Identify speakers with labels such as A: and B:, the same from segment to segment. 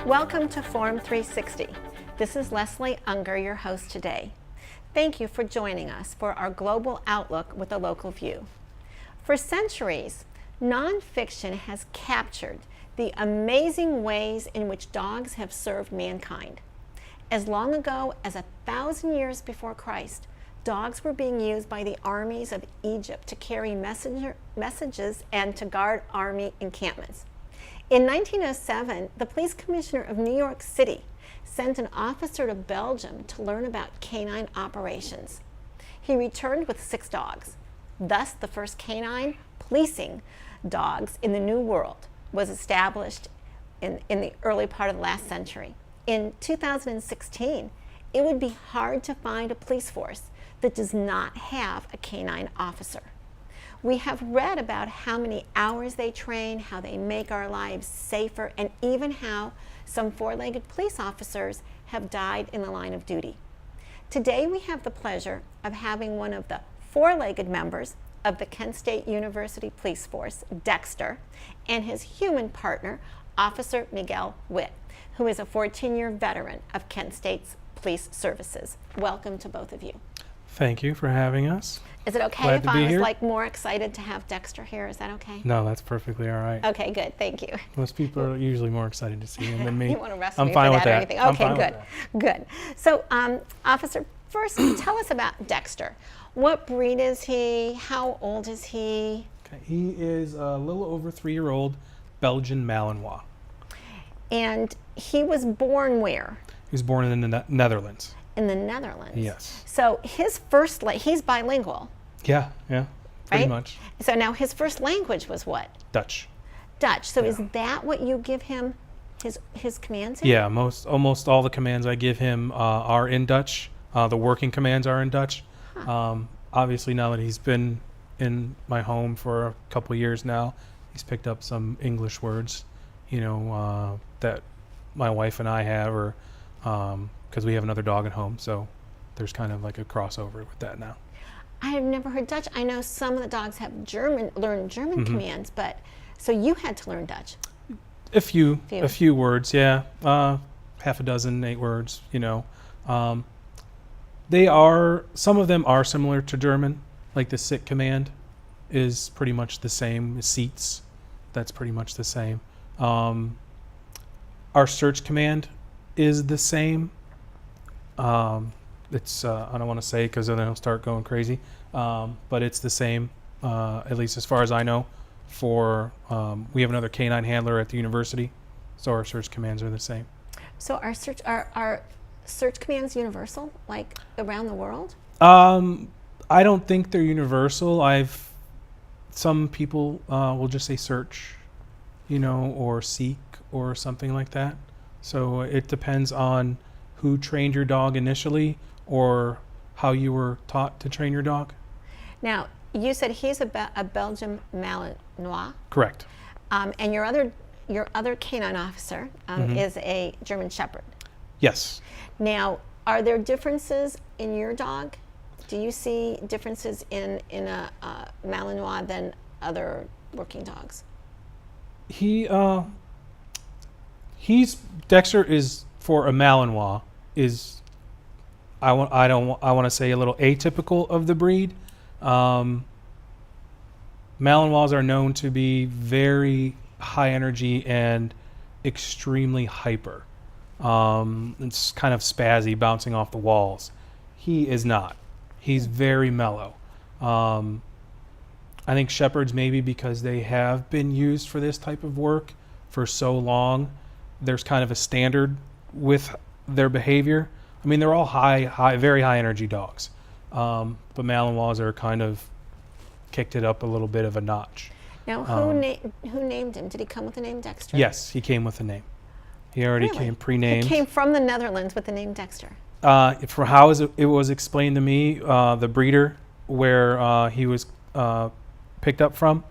A: Welcome to Forum 360. This is Leslie Ungar, your host today. Thank you for joining us for our global outlook with a local view. For centuries, nonfiction has captured the amazing ways in which dogs have served mankind. As long ago as 1,000 years before Christ, dogs were being used by the armies of Egypt to carry messages and to guard army encampments. In 1907, the police commissioner of New York City sent an officer to Belgium to learn about K-9 operations. He returned with 6 dogs. Thus, the first K-9 policing dogs in the New World was established in the early part of the last century. In 2016, it would be hard to find a police force that does not have a K-9 officer. We have read about how many hours they train, how they make our lives safer, and even how some 4-legged police officers have died in the line of duty. Today we have the pleasure of having one of the 4-legged members of the Kent State University Police Force, Baxter, and his human partner, Officer Miguel Witt, who is a 14-year veteran of Kent State's police services. Welcome to both of you.
B: Thank you for having us.
A: Is it okay
B: Glad
A: if
B: to
A: I
B: be
A: was
B: here.
A: more excited to have Dexter here? Is that okay?
B: No, that's perfectly all right.
A: Okay, good. Thank you.
B: Most people are usually more excited to see him than me.
A: You want to arrest
B: I'm
A: me
B: fine
A: for
B: with
A: that or
B: that.
A: anything?
B: I'm
A: Okay,
B: fine with
A: good. Good. So, Officer, first tell us about Dexter. What breed is he? How old is he?
B: Okay. He is a little over 3-year-old Belgian Malinois.
A: And he was born where?
B: He was born in the Netherlands.
A: In the Netherlands.
B: Yes.
A: So his first, he's bilingual.
B: Yeah, pretty
A: right?
B: much.
A: So now his first language was what?
B: Dutch.
A: Dutch. So
B: Yeah.
A: is that what you give him his commands in?
B: Yeah, almost all the commands I give him are in Dutch. The working commands are in Dutch.
A: Huh.
B: Obviously, now that he's been in my home for a couple years now, he's picked up some English words, that my wife and I have, or because we have another dog at home, so there's kind of like a crossover with that now.
A: I have never heard Dutch. I know some of the dogs have learned German commands, but so you had to learn Dutch.
B: A few words, yeah. Half a dozen, 8 words, some of them are similar to German, like the sit command is pretty much the same. Seats, that's pretty much the same. Our search command is the same. It's I don't want to say because then I'll start going crazy, but it's the same, at least as far as I know. We have another K-9 handler at the university, so our search commands are the same.
A: So our search commands universal, like around the world?
B: I don't think they're universal. Some people will just say search, or seek or something like that. So it depends on who trained your dog initially or how you were taught to train your dog.
A: Now, you said he's a Belgian Malinois.
B: Correct.
A: And your other canine officer is a German Shepherd.
B: Yes.
A: Now, are there differences in your dog? Do you see differences in a Malinois than other working dogs?
B: Dexter is, for a Malinois, is I want to say a little atypical of the breed. Malinois are known to be very high energy and extremely hyper. It's kind of spazzy, bouncing off the walls. He is not. He's very mellow. I think Shepherds, maybe because they have been used for this type of work for so long, there's kind of a standard with their behavior. I mean, they're all very high energy dogs. But Malinois are kind of kicked it up a little bit of a notch.
A: Now, who named him? Did he come with the name Dexter?
B: Yes, he came with a name. He already came pre-named.
A: He came from the Netherlands with the name Dexter.
B: For how it was explained to me, the breeder where he was picked up from,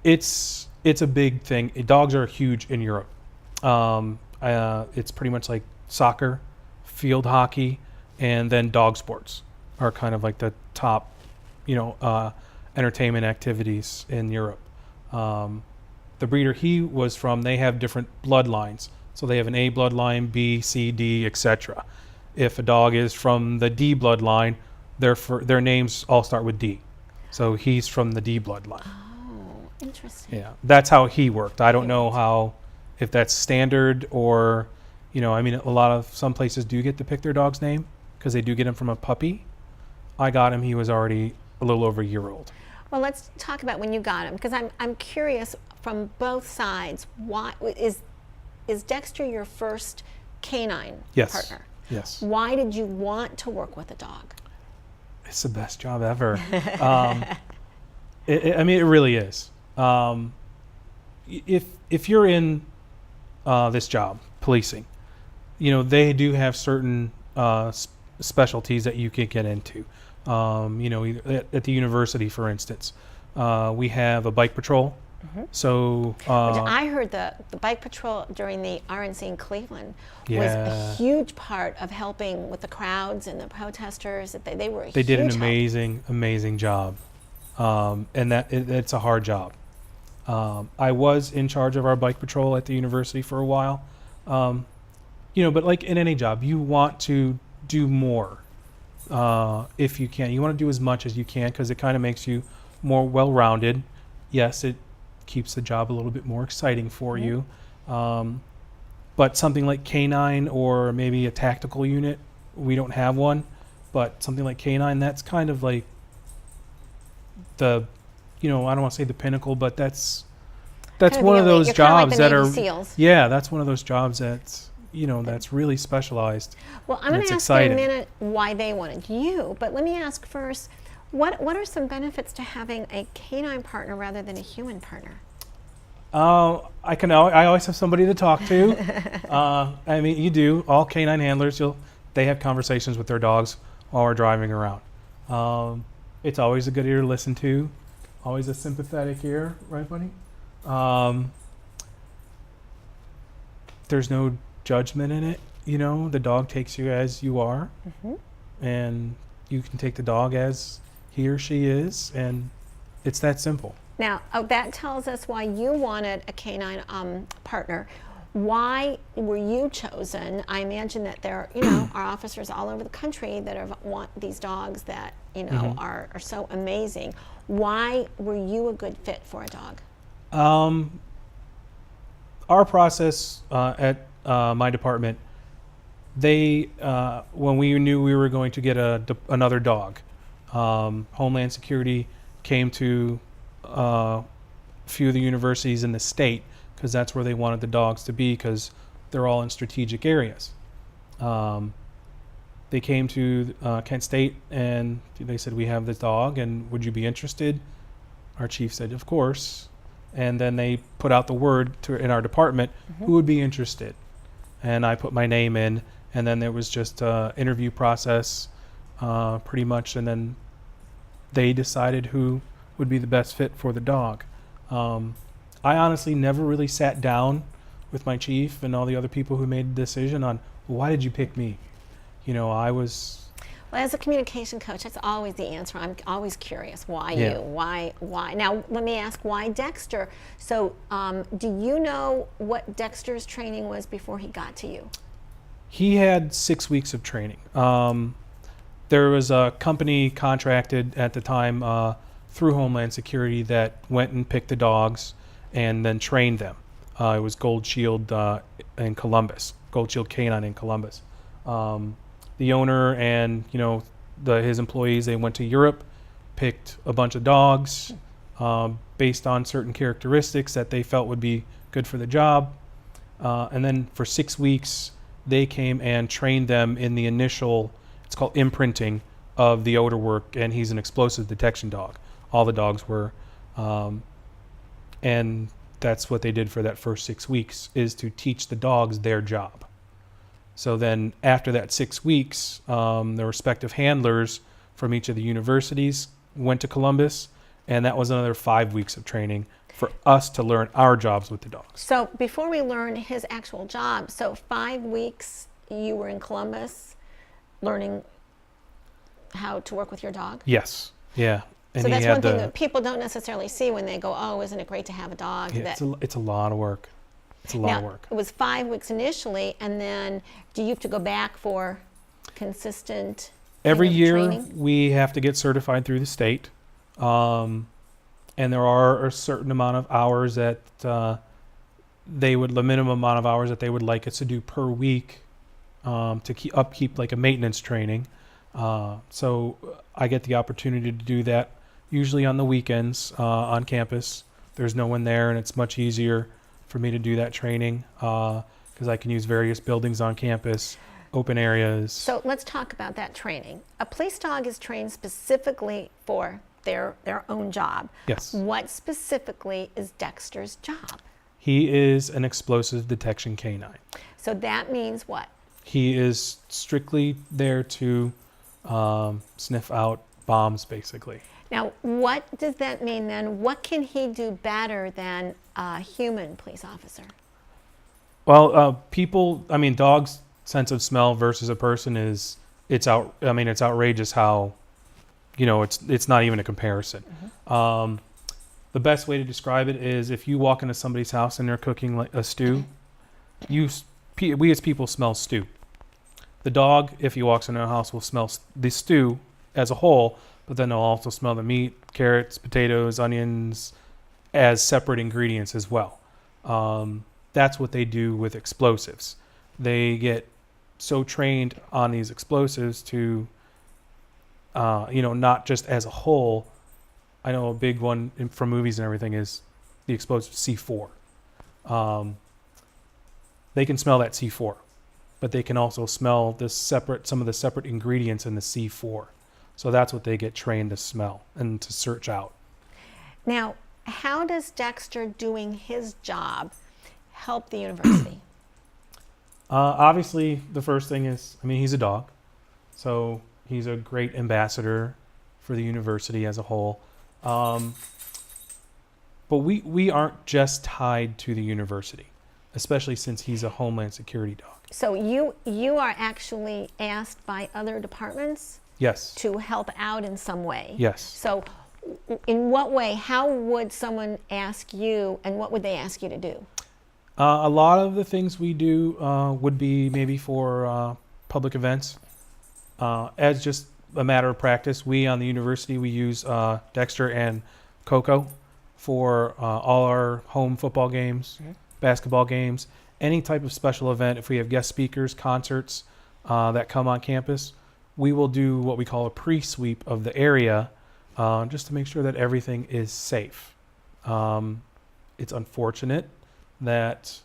B: it's a big thing. Dogs are huge in Europe. It's pretty much like soccer, field hockey, and then dog sports are kind of like the top, entertainment activities in Europe. The breeder he was from, they have different bloodlines. So they have an A bloodline, B, C, D, etc. If a dog is from the D bloodline, their names all start with D. So he's from the D bloodline.
A: Oh, interesting.
B: Yeah, that's how he worked. I don't know if that's standard or, I mean, some places do get to pick their dog's name because they do get him from a puppy. I got him, he was already a little over a year old.
A: Well, let's talk about when you got him, because I'm curious from both sides. Why is Dexter your first canine partner?
B: Yes.
A: Why did you want to work with a dog?
B: It's the best job ever. I mean, it really is. If you're in this job, policing, they do have certain specialties that you can get into. At the university, for instance, we have a bike patrol.
A: Mm-hmm.
B: So
A: Which I heard the bike patrol during the RNC in Cleveland was a huge part of helping with the crowds and the protesters. They were a
B: they did an
A: huge
B: amazing job, and it's a hard job. I was in charge of our bike patrol at the university for a while, but like in any job, you want to do more if you can. You want to do as much as you can because it kind of makes you more well-rounded. Yes, it keeps the job a little bit more exciting for you. But something like K-9 or maybe a tactical unit, we don't have one, but something like K-9, that's kind of like I don't want to say the pinnacle, but that's one of those jobs that are,
A: SEALs.
B: Yeah, that's one of those jobs that's, that's really specialized.
A: Well, I'm going to ask you in a minute why they wanted you, but let me ask first, what are some benefits to having a canine partner rather than a human partner?
B: I always have somebody to talk to. I mean, you do. All canine handlers, they have conversations with their dogs while we're driving around. It's always a good ear to listen to. Always a sympathetic ear, right, buddy? There's no judgment in it. The dog takes you as you are, and you can take the dog as he or she is, and it's that simple.
A: Now, that tells us why you wanted a canine partner. Why were you chosen? I imagine that there are officers all over the country that want these dogs that are so amazing. Why were you a good fit for a dog?
B: Our process at my department, when we knew we were going to get another dog, Homeland Security came to a few of the universities in the state because that's where they wanted the dogs to be because they're all in strategic areas. They came to Kent State and they said, we have this dog and would you be interested? Our chief said, of course. And then they put out the word in our department, who would be interested? And I put my name in, and then there was just an interview process pretty much, and then they decided who would be the best fit for the dog. I honestly never really sat down with my chief and all the other people who made the decision on, why did you pick me?
A: Well, as a communication coach, that's always the answer. I'm always curious. Why you? Why? Now, let me ask, why Dexter? So, do you know what Dexter's training was before he got to you?
B: He had 6 weeks of training. There was a company contracted at the time through Homeland Security that went and picked the dogs and then trained them. It was Gold Shield in Columbus, Gold Shield Canine in Columbus. The owner and his employees, they went to Europe, picked a bunch of dogs based on certain characteristics that they felt would be good for the job, and then for 6 weeks they came and trained them in the initial, it's called imprinting of the odor work, and he's an explosive detection dog. All the dogs were, and that's what they did for that first 6 weeks, is to teach the dogs their job. So then after that 6 weeks, the respective handlers from each of the universities went to Columbus, and that was another 5 weeks of training for us to learn our jobs with the dogs.
A: So before we learn his actual job, so 5 weeks you were in Columbus learning how to work with your dog?
B: Yes, yeah. And
A: so that's one thing that people don't necessarily see when they go, oh, isn't it great to have a dog?
B: Yeah, it's a lot of work. It's a lot of work.
A: It was 5 weeks initially, and then do you have to go back for consistent
B: Every year
A: training?
B: we have to get certified through the state, and there are a certain amount of hours that the minimum amount of hours that they would like us to do per week to upkeep like a maintenance training. So I get the opportunity to do that usually on the weekends on campus. There's no one there, and it's much easier for me to do that training because I can use various buildings on campus, open areas.
A: So let's talk about that training. A police dog is trained specifically for their own job.
B: Yes.
A: What specifically is Dexter's job?
B: He is an explosive detection K-9.
A: So that means what?
B: He is strictly there to sniff out bombs, basically.
A: Now, what does that mean then? What can he do better than a human police officer?
B: Well, dogs' sense of smell versus a person it's outrageous how, it's not even a comparison.
A: Mm-hmm.
B: The best way to describe it is if you walk into somebody's house and they're cooking like a stew, we as people smell stew. The dog, if he walks into a house, will smell the stew as a whole, but then they'll also smell the meat, carrots, potatoes, onions as separate ingredients as well. That's what they do with explosives. They get so trained on these explosives to, not just as a whole. I know a big one from movies and everything is the explosive C4. They can smell that C4, but they can also smell some of the separate ingredients in the C4. So that's what they get trained to smell and to search out.
A: Now, how does Dexter doing his job help the university?
B: Obviously, the first thing is, he's a dog. So he's a great ambassador for the university as a whole. But we aren't just tied to the university, especially since he's a Homeland Security dog.
A: So you are actually asked by other departments?
B: Yes.
A: To help out in some way?
B: Yes.
A: So in what way, how would someone ask you, and what would they ask you to do?
B: A lot of the things we do would be maybe for public events. As just a matter of practice, we on the university, we use Dexter and Coco for all our home football games, basketball games, any type of special event. If we have guest speakers, concerts that come on campus, we will do what we call a pre-sweep of the area just to make sure that everything is safe. It's unfortunate that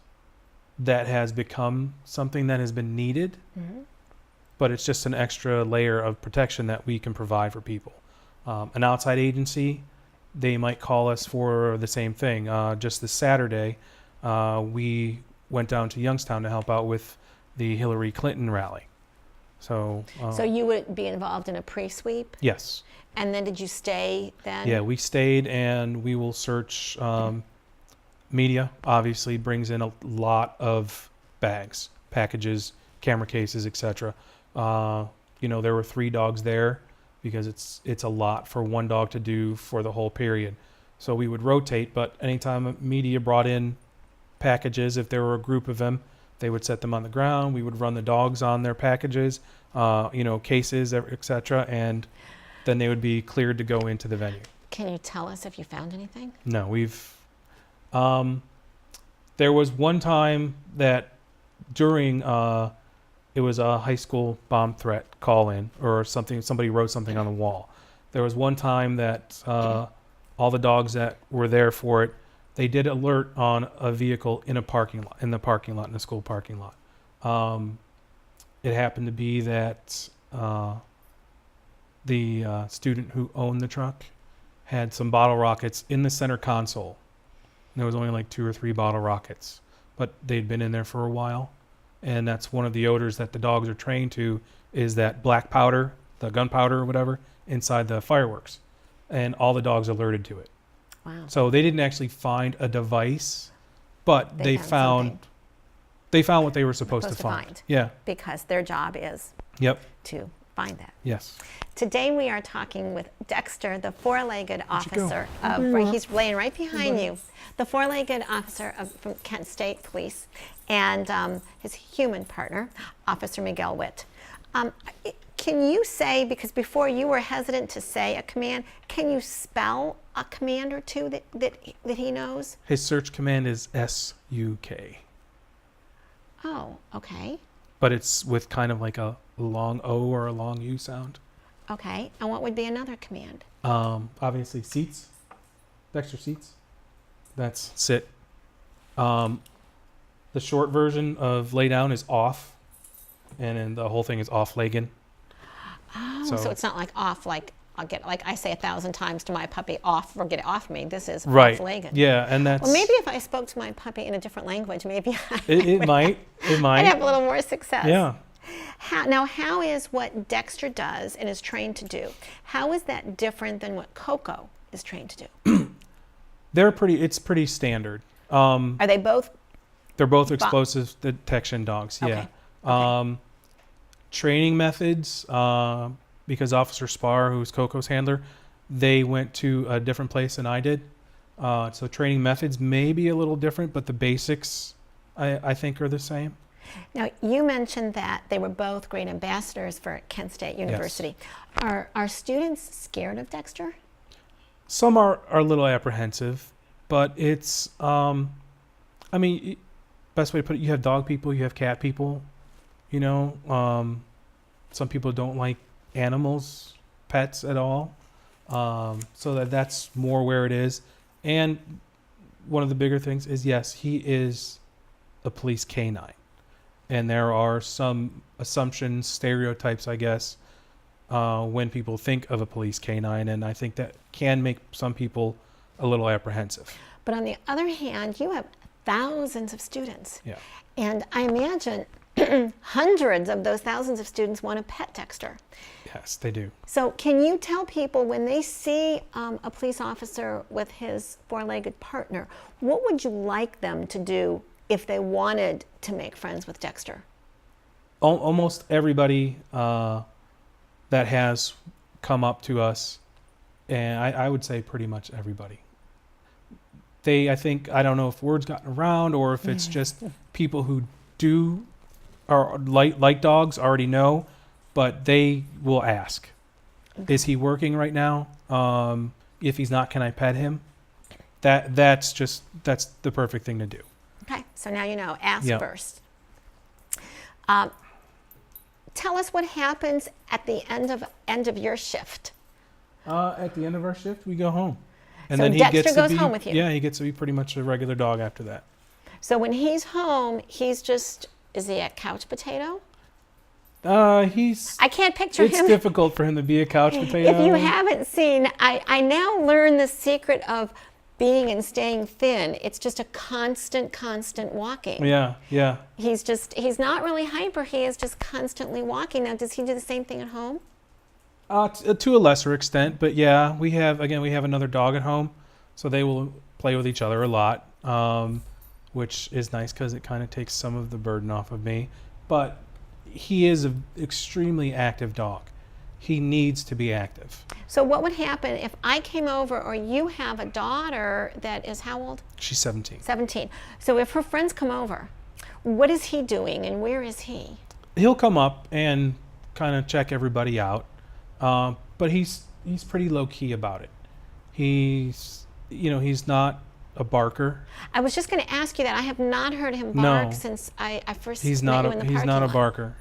B: has become something that has been needed, but it's just an extra layer of protection that we can provide for people. An outside agency, they might call us for the same thing. Just this Saturday, we went down to Youngstown to help out with the Hillary Clinton rally. So
A: you would be involved in a pre-sweep?
B: Yes.
A: And then did you stay then?
B: Yeah, we stayed, and we will search. Media obviously brings in a lot of bags, packages, camera cases, etc. There were 3 dogs there because it's a lot for one dog to do for the whole period. So we would rotate, but anytime media brought in packages, if there were a group of them, they would set them on the ground. We would run the dogs on their packages, cases, etc., and then they would be cleared to go into the venue.
A: Can you tell us if you found anything?
B: No, there was one time that during it was a high school bomb threat call-in or something. Somebody wrote something on the wall. There was one time that all the dogs that were there for it, they did alert on a vehicle in the parking lot, in the school parking lot. It happened to be that the student who owned the truck had some bottle rockets in the center console. And there was only like 2 or 3 bottle rockets, but they'd been in there for a while. And that's one of the odors that the dogs are trained to, is that black powder, the gunpowder or whatever, inside the fireworks. And all the dogs alerted to it.
A: Wow.
B: So they didn't actually find a device, but they found what they were supposed to find. Yeah.
A: Because their job is
B: Yep.
A: to find that.
B: Yes.
A: Today we are talking with Dexter, the four-legged officer of, he's laying right behind you, the four-legged officer from Kent State Police, and his human partner, Officer Miguel Witt. Can you say, because before you were hesitant to say a command, can you spell a command or two that he knows?
B: His search command is SUK.
A: Oh, okay.
B: But it's with kind of like a long O or a long U sound.
A: Okay, and what would be another command?
B: Obviously seats. Dexter seats. That's sit. The short version of lay down is off, and then the whole thing is off-legged.
A: Oh, so it's not like off, like I'll get, like I say 1,000 times to my puppy, off or get it off me. This is
B: right.
A: off-legged.
B: Yeah, and that's.
A: Well, maybe if I spoke to my puppy in a different language, maybe
B: it might.
A: I'd have a little more success.
B: Yeah.
A: How is what Dexter does and is trained to do? How is that different than what Coco is trained to do?
B: It's pretty standard.
A: Are they both?
B: They're both explosive detection dogs. Yeah.
A: Okay.
B: Training methods, because Officer Spar, who's Coco's handler, they went to a different place than I did. So training methods may be a little different, but the basics, I think, are the same.
A: Now, you mentioned that they were both great ambassadors for Kent State University. Yes. Are students scared of Dexter?
B: Some are a little apprehensive, but it's, best way to put it, you have dog people, you have cat people. You know, some people don't like animals, pets at all. So that's more where it is. And one of the bigger things is, yes, he is a police K-9. And there are some assumptions, stereotypes, I guess, when people think of a police K-9. And I think that can make some people a little apprehensive.
A: But on the other hand, you have thousands of students.
B: Yeah.
A: And I imagine hundreds of those thousands of students want to pet Dexter.
B: Yes, they do.
A: So can you tell people when they see a police officer with his four-legged partner, what would you like them to do if they wanted to make friends with Dexter?
B: Almost everybody that has come up to us, and I would say pretty much everybody. I don't know if word's gotten around or if it's just people who do or like dogs already know, but they will ask, is he working right now? If he's not, can I pet him? That's the perfect thing to do.
A: Okay, so now you know, ask first. Tell us what happens at the end of your shift.
B: At the end of our shift, we go home. And
A: so
B: then
A: Dexter goes home with you?
B: Yeah, he gets to be pretty much a regular dog after that.
A: So when he's home, is he a couch potato?
B: I
A: can't picture him.
B: It's difficult for him to be a couch potato.
A: If you haven't seen, I now learn the secret of being and staying thin. It's just a constant walking.
B: Yeah.
A: He's not really hyper. He is just constantly walking. Now, does he do the same thing at home?
B: To a lesser extent, but yeah, we have another dog at home, so they will play with each other a lot, which is nice because it kind of takes some of the burden off of me. But he is an extremely active dog. He needs to be active.
A: So what would happen if I came over, or you have a daughter that is how old?
B: She's 17.
A: 17. So if her friends come over, what is he doing and where is he?
B: He'll come up and kind of check everybody out. But he's pretty low key about it. He's not a barker.
A: I was just going to ask you that. I have not heard him bark since I first met you in the parking lot.
B: He's not a barker.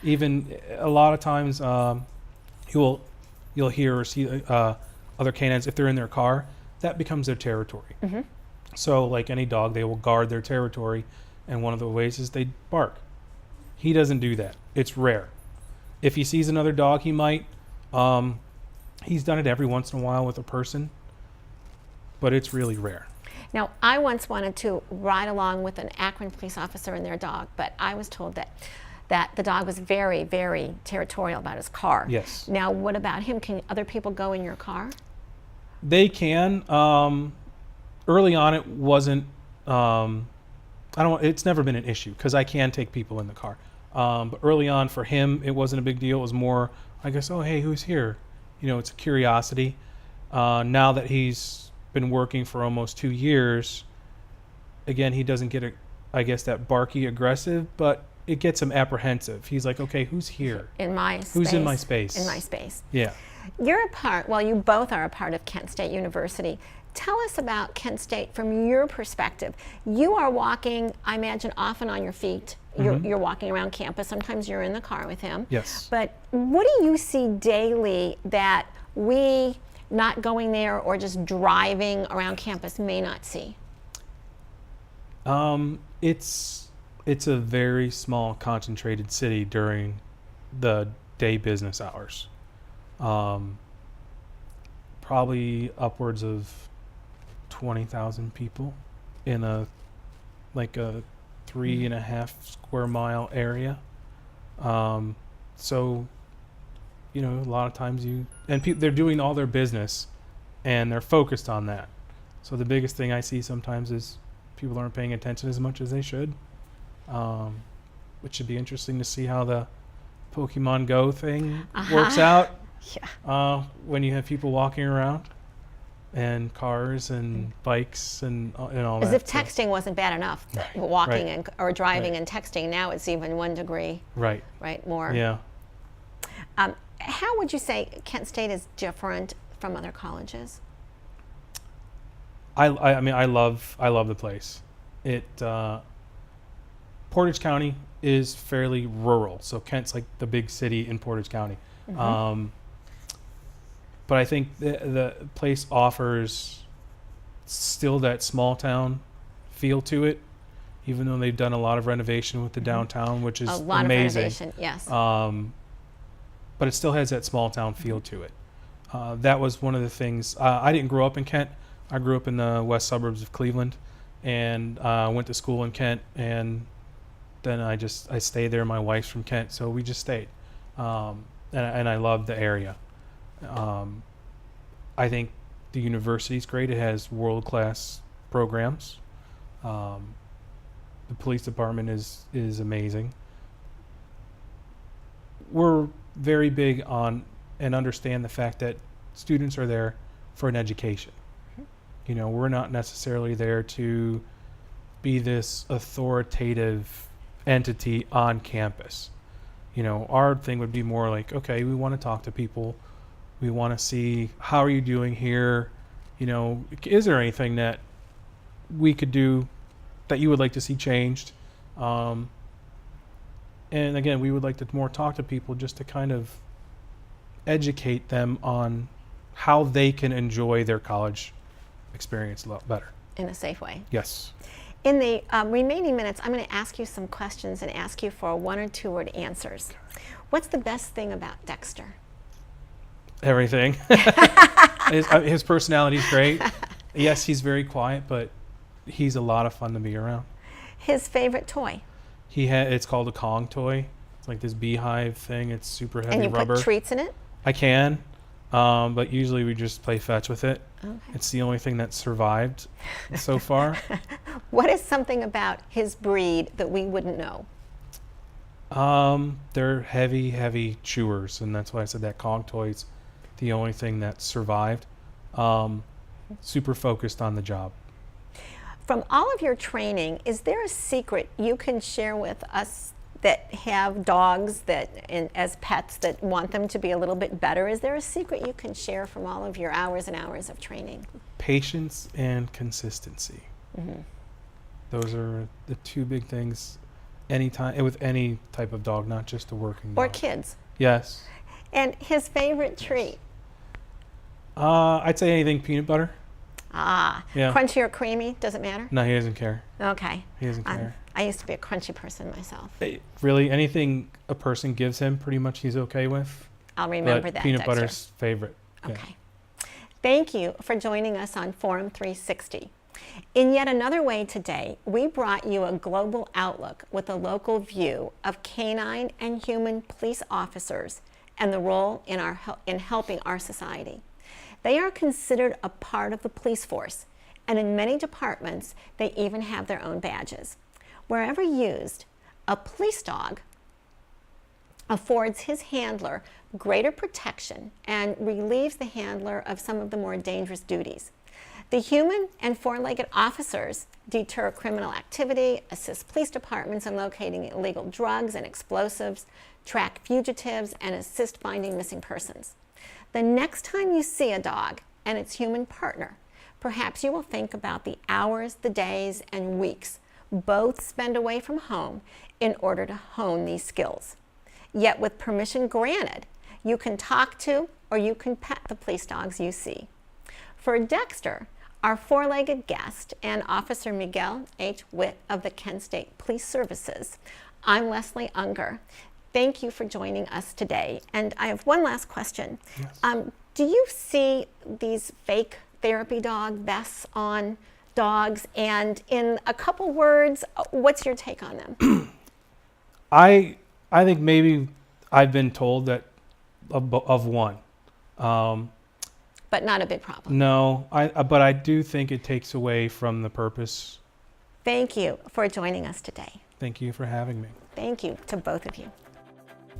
B: Even a lot of times, you'll hear or see other canines, if they're in their car, that becomes their territory. Mm-hmm. So like any dog, they will guard their territory, and one of the ways is they bark. He doesn't do that. It's rare. If he sees another dog, he might. He's done it every once in a while with a person, but it's really rare.
A: Now, I once wanted to ride along with an Akron police officer and their dog, but I was told that the dog was very, very territorial about his car.
B: Yes.
A: Now, what about him? Can other people go in your car?
B: They can. Early on, it wasn't. It's never been an issue because I can take people in the car. But early on for him, it wasn't a big deal. It was more, I guess, oh, hey, who's here? You know, it's a curiosity. Now that he's been working for almost 2 years, again, he doesn't get, I guess, that barky aggressive, but it gets him apprehensive. He's like, okay, who's here?
A: In my space.
B: Who's in my space?
A: In my space.
B: Yeah.
A: You're a part, well, you both are a part of Kent State University. Tell us about Kent State from your perspective. You are walking, I imagine, often on your feet. You're walking around campus. Sometimes you're in the car with him.
B: Yes.
A: But what do you see daily that we, not going there or just driving around campus, may not see?
B: It's a very small, concentrated city during the day business hours. Probably upwards of 20,000 people in a 3.5 square mile area. So, you know, a lot of times they're doing all their business and they're focused on that. So the biggest thing I see sometimes is people aren't paying attention as much as they should. Which should be interesting to see how the Pokemon Go thing works out. Yeah. When you have people walking around and cars and bikes and all that.
A: As if texting wasn't bad enough.
B: Right.
A: Walking or driving
B: Right.
A: and texting. Now it's even 1 degree.
B: Right.
A: Right, more.
B: Yeah.
A: How would you say Kent State is different from other colleges?
B: I mean, I love the place. Portage County is fairly rural, so Kent's like the big city in Portage County. But I think the place offers still that small town feel to it, even though they've done a lot of renovation with the downtown, which is
A: A lot
B: amazing.
A: of renovation, yes.
B: But it still has that small town feel to it. That was one of the things. I didn't grow up in Kent. I grew up in the west suburbs of Cleveland, and went to school in Kent, and then I stayed there. My wife's from Kent, so we just stayed, and I loved the area. I think the university's great. It has world-class programs. The police department is amazing. We're very big on and understand the fact that students are there for an education. You know, we're not necessarily there to be this authoritative entity on campus. You know, our thing would be more like, okay, we want to talk to people. We want to see, how are you doing here? You know, is there anything that we could do that you would like to see changed? And again, we would like to more talk to people just to kind of educate them on how they can enjoy their college experience a lot better.
A: In a safe way.
B: Yes.
A: In the remaining minutes, I'm going to ask you some questions and ask you for 1 or 2 word answers. What's the best thing about Dexter?
B: Everything. His personality is great. Yes, he's very quiet, but he's a lot of fun to be around.
A: His favorite toy?
B: It's called a Kong toy. It's like this beehive thing. It's super heavy rubber.
A: And you put treats in it?
B: I can, but usually we just play fetch with it.
A: Okay.
B: It's the only thing that survived so far.
A: What is something about his breed that we wouldn't know?
B: They're heavy chewers, and that's why I said that Kong toy's the only thing that survived. Super focused on the job.
A: From all of your training, is there a secret you can share with us that have dogs as pets that want them to be a little bit better? Is there a secret you can share from all of your hours and hours of training?
B: Patience and consistency.
A: Mm-hmm.
B: Those are the 2 big things anytime with any type of dog, not just a working dog.
A: Or kids.
B: Yes.
A: And his favorite treat?
B: I'd say anything peanut butter.
A: Ah,
B: Yeah.
A: Crunchy or creamy, does it matter?
B: No, he doesn't care.
A: Okay.
B: He doesn't care.
A: I used to be a crunchy person myself.
B: Really, anything a person gives him, pretty much he's okay with.
A: I'll remember
B: But
A: that,
B: peanut
A: Dexter.
B: butter's favorite. Yeah.
A: Okay. Thank you for joining us on Forum 360. In yet another way today, we brought you a global outlook with a local view of canine and human police officers and the role in helping our society. They are considered a part of the police force, and in many departments, they even have their own badges. Wherever used, a police dog affords his handler greater protection and relieves the handler of some of the more dangerous duties. The human and four-legged officers deter criminal activity, assist police departments in locating illegal drugs and explosives, track fugitives, and assist finding missing persons. The next time you see a dog and its human partner, perhaps you will think about the hours, the days, and weeks both spend away from home in order to hone these skills. Yet with permission granted, you can talk to or you can pet the police dogs you see. For Dexter, our four-legged guest, and Officer Miguel H. Witt of the Kent State Police Services, I'm Leslie Ungar. Thank you for joining us today. And I have one last question.
B: Yes.
A: Do you see these fake therapy dog vests on dogs? And in a couple words, what's your take on them?
B: I think maybe I've been told that of one.
A: But not a big problem.
B: No, but I do think it takes away from the purpose.
A: Thank you for joining us today.
B: Thank you for having me.
A: Thank you to both of you.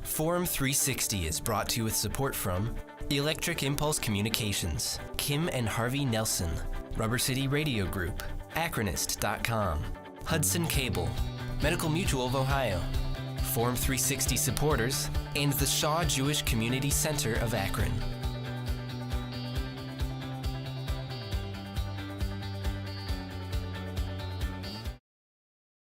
C: Forum 360 is brought to you with support from Electric Impulse Communications, Kim and Harvey Nelson, Rubber City Radio Group, Acronist.com, Hudson Cable, Medical Mutual of Ohio, Forum 360 supporters, and the Shaw Jewish Community Center of Akron.